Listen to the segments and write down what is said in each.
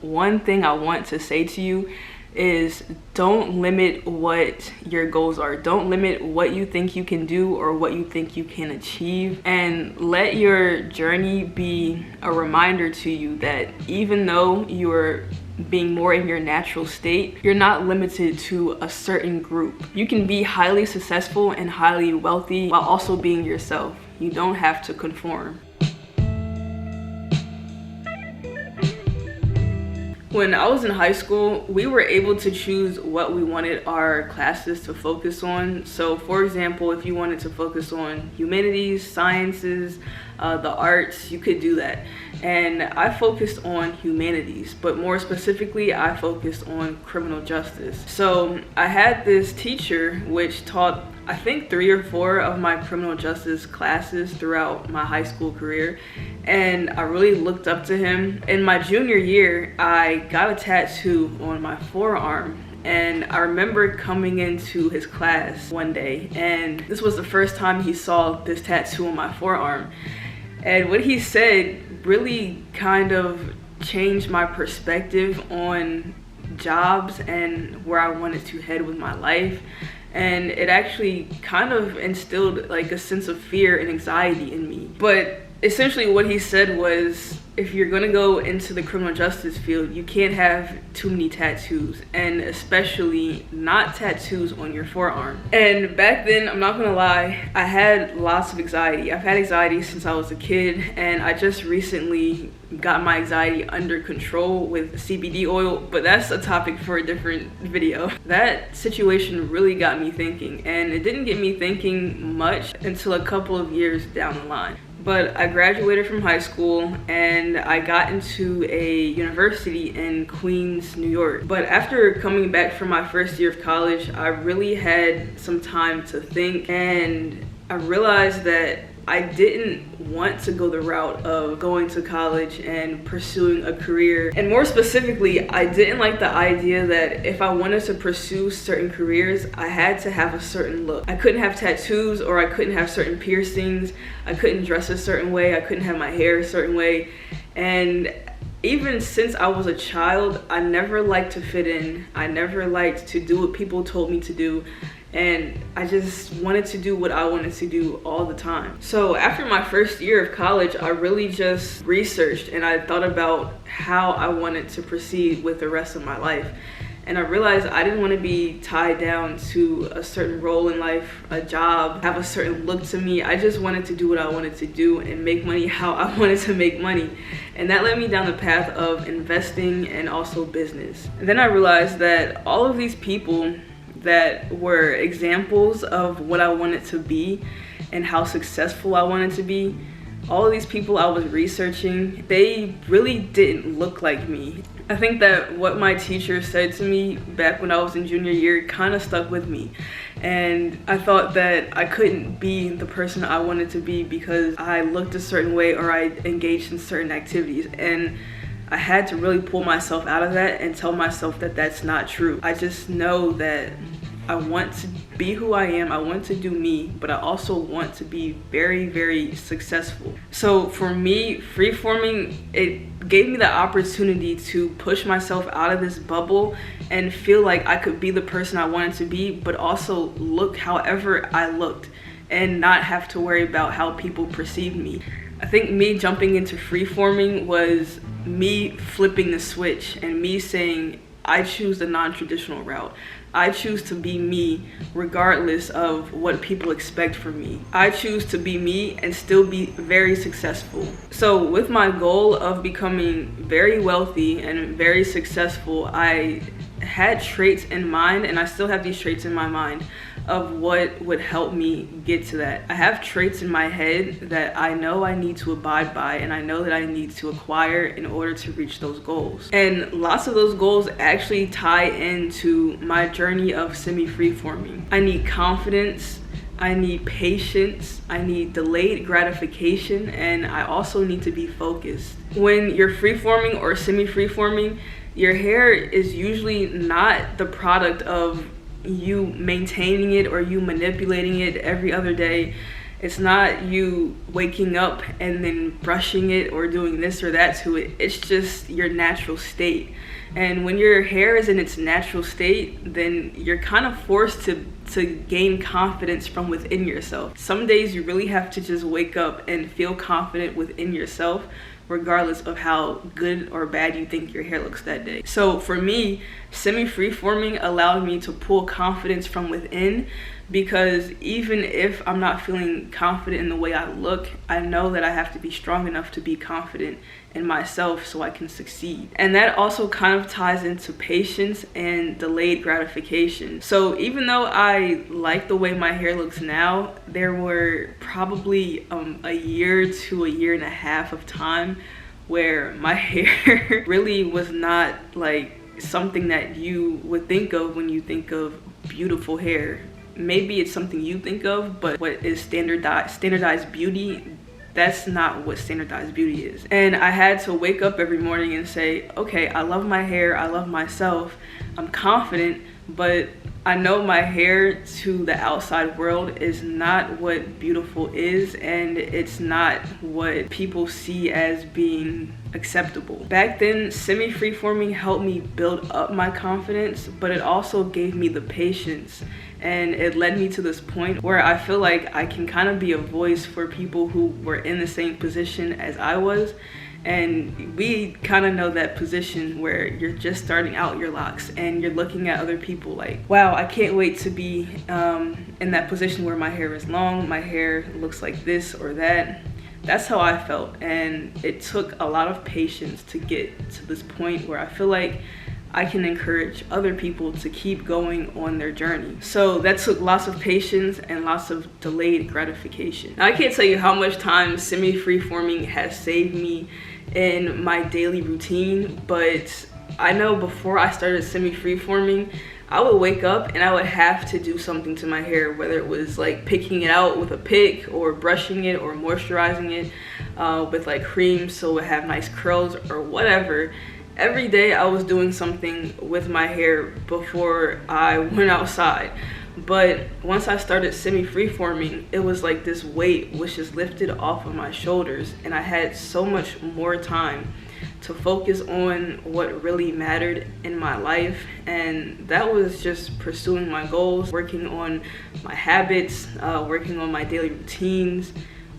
one thing I want to say to you is don't limit what your goals are. Don't limit what you think you can do or what you think you can achieve, and let your journey be a reminder to you that even though you're being more in your natural state, you're not limited to a certain group. You can be highly successful and highly wealthy while also being yourself. You don't have to conform. When I was in high school, we were able to choose what we wanted our classes to focus on. So for example, if you wanted to focus on humanities, sciences, the arts, you could do that. And I focused on humanities, but more specifically, I focused on criminal justice. So I had this teacher which taught, I think, 3 or 4 of my criminal justice classes throughout my high school career, and I really looked up to him. In my junior year, I got a tattoo on my forearm, and I remember coming into his class one day, and this was the first time he saw this tattoo on my forearm. And what he said really kind of changed my perspective on jobs and where I wanted to head with my life. And it actually kind of instilled like a sense of fear and anxiety in me. But essentially what he said was, if you're gonna go into the criminal justice field, you can't have too many tattoos, and especially not tattoos on your forearm. And back then, I'm not gonna lie, I had lots of anxiety. I've had anxiety since I was a kid, and I just recently got my anxiety under control with CBD oil, but that's a topic for a different video. That situation really got me thinking, and it didn't get me thinking much until a couple of years down the line. But I graduated from high school and I got into a university in Queens, New York. But after coming back from my first year of college, I really had some time to think, and I realized that I didn't want to go the route of going to college and pursuing a career. And more specifically, I didn't like the idea that if I wanted to pursue certain careers, I had to have a certain look. I couldn't have tattoos, or I couldn't have certain piercings. I couldn't dress a certain way. I couldn't have my hair a certain way. And even since I was a child, I never liked to fit in. I never liked to do what people told me to do. And I just wanted to do what I wanted to do all the time. So after my first year of college, I really just researched and I thought about how I wanted to proceed with the rest of my life. And I realized I didn't want to be tied down to a certain role in life, a job, have a certain look to me. I just wanted to do what I wanted to do and make money how I wanted to make money. And that led me down the path of investing and also business. And then I realized that all of these people that were examples of what I wanted to be and how successful I wanted to be, all of these people I was researching, they really didn't look like me. I think that what my teacher said to me back when I was in junior year kind of stuck with me. And I thought that I couldn't be the person I wanted to be because I looked a certain way or I engaged in certain activities. And I had to really pull myself out of that and tell myself that that's not true. I just know that I want to be who I am, I want to do me, but I also want to be very, very successful. So for me, freeforming, it gave me the opportunity to push myself out of this bubble and feel like I could be the person I wanted to be, but also look however I looked and not have to worry about how people perceived me. I think me jumping into freeforming was me flipping the switch and me saying, I choose the non-traditional route. I choose to be me regardless of what people expect from me. I choose to be me and still be very successful. So with my goal of becoming very wealthy and very successful, I had traits in mind, and I still have these traits in my mind of what would help me get to that. I have traits in my head that I know I need to abide by, and I know that I need to acquire in order to reach those goals. And lots of those goals actually tie into my journey of semi-freeforming. I need confidence, I need patience, I need delayed gratification, and I also need to be focused. When you're freeforming or semi-freeforming, your hair is usually not the product of you maintaining it or you manipulating it every other day. It's not you waking up and then brushing it or doing this or that to it. It's just your natural state. And when your hair is in its natural state, then you're kind of forced to gain confidence from within yourself. Some days you really have to just wake up and feel confident within yourself, regardless of how good or bad you think your hair looks that day. So for me, semi-freeforming allowed me to pull confidence from within, because even if I'm not feeling confident in the way I look, I know that I have to be strong enough to be confident in myself so I can succeed. And that also kind of ties into patience and delayed gratification. So even though I like the way my hair looks now, there were probably a year to a year and a half of time where my hair really was not like something that you would think of when you think of beautiful hair. Maybe it's something you think of, but what is standardized beauty, that's not what standardized beauty is. And I had to wake up every morning and say, okay, I love my hair, I love myself, I'm confident, but I know my hair to the outside world is not what beautiful is, and it's not what people see as being acceptable. Back then, semi-freeforming helped me build up my confidence, but it also gave me the patience, and it led me to this point where I feel like I can kind of be a voice for people who were in the same position as I was. And we kind of know that position where you're just starting out your locks and you're looking at other people like, wow, I can't wait to be in that position where my hair is long, my hair looks like this or that. That's how I felt, and it took a lot of patience to get to this point where I feel like I can encourage other people to keep going on their journey. So that took lots of patience and lots of delayed gratification. Now, I can't tell you how much time semi-freeforming has saved me in my daily routine, but I know before I started semi-freeforming, I would wake up and I would have to do something to my hair, whether it was like picking it out with a pick or brushing it or moisturizing it with like cream so it would have nice curls or whatever. Every day I was doing something with my hair before I went outside. But once I started semi-freeforming, it was like this weight was just lifted off of my shoulders, and I had so much more time to focus on what really mattered in my life, and that was just pursuing my goals, working on my habits, working on my daily routines.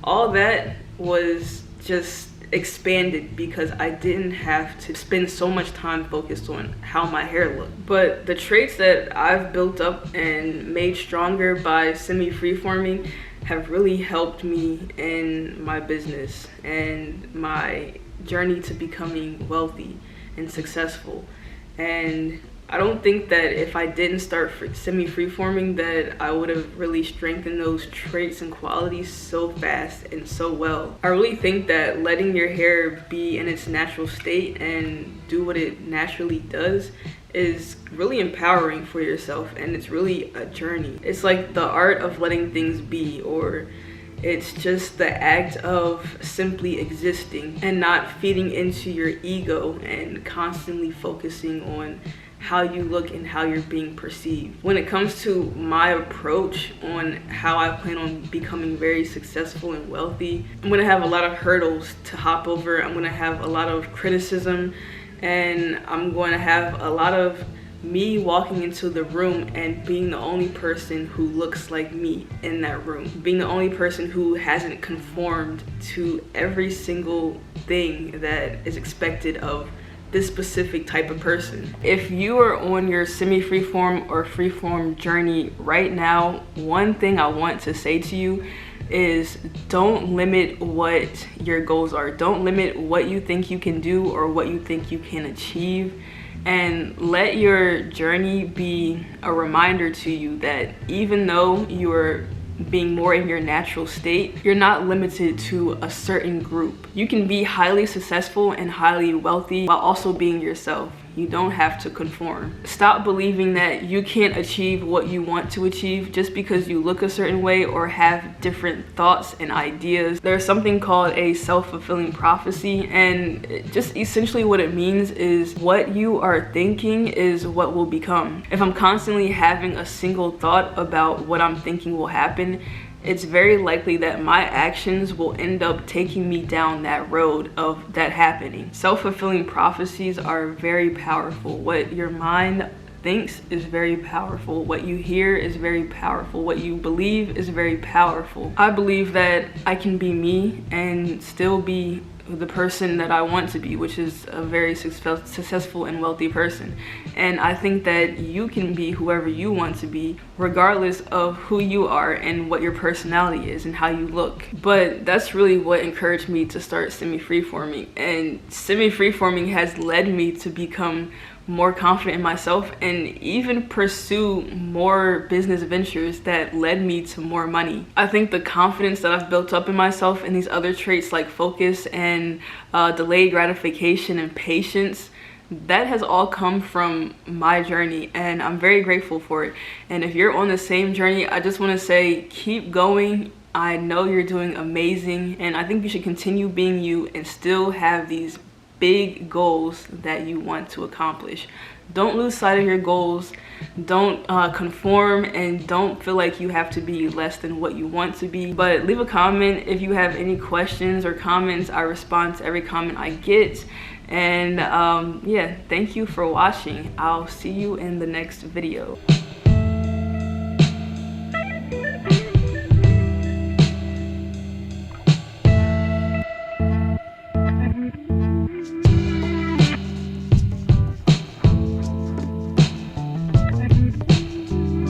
All that was just expanded because I didn't have to spend so much time focused on how my hair looked. But the traits that I've built up and made stronger by semi-freeforming have really helped me in my business and my journey to becoming wealthy and successful. And I don't think that if I didn't start semi-freeforming that I would have really strengthened those traits and qualities so fast and so well. I really think that letting your hair be in its natural state and do what it naturally does is really empowering for yourself, and it's really a journey. It's like the art of letting things be, or it's just the act of simply existing and not feeding into your ego and constantly focusing on how you look and how you're being perceived. When it comes to my approach on how I plan on becoming very successful and wealthy, I'm gonna have a lot of hurdles to hop over. I'm gonna have a lot of criticism, and I'm going to have a lot of me walking into the room and being the only person who looks like me in that room, being the only person who hasn't conformed to every single thing that is expected of this specific type of person. If you are on your semi-freeform or freeform journey right now, one thing I want to say to you is don't limit what your goals are. Don't limit what you think you can do or what you think you can achieve, and let your journey be a reminder to you that even though you're being more in your natural state, you're not limited to a certain group. You can be highly successful and highly wealthy while also being yourself. You don't have to conform. Stop believing that you can't achieve what you want to achieve just because you look a certain way or have different thoughts and ideas. There's something called a self-fulfilling prophecy, and just essentially what it means is what you are thinking is what will become. If I'm constantly having a single thought about what I'm thinking will happen, it's very likely that my actions will end up taking me down that road of that happening. Self-fulfilling prophecies are very powerful. What your mind thinks is very powerful. What you hear is very powerful. What you believe is very powerful. I believe that I can be me and still be the person that I want to be, which is a very successful and wealthy person. And I think that you can be whoever you want to be, regardless of who you are and what your personality is and how you look. But that's really what encouraged me to start semi-freeforming. And semi-freeforming has led me to become more confident in myself and even pursue more business ventures that led me to more money. I think the confidence that I've built up in myself and these other traits like focus and delayed gratification and patience, that has all come from my journey, and I'm very grateful for it. And if you're on the same journey, I just want to say, keep going. I know you're doing amazing, and I think you should continue being you and still have these big goals that you want to accomplish. Don't lose sight of your goals. Don't conform, and don't feel like you have to be less than what you want to be. But leave a comment if you have any questions or comments. I respond to every comment I get. And yeah, thank you for watching. I'll see you in the next video.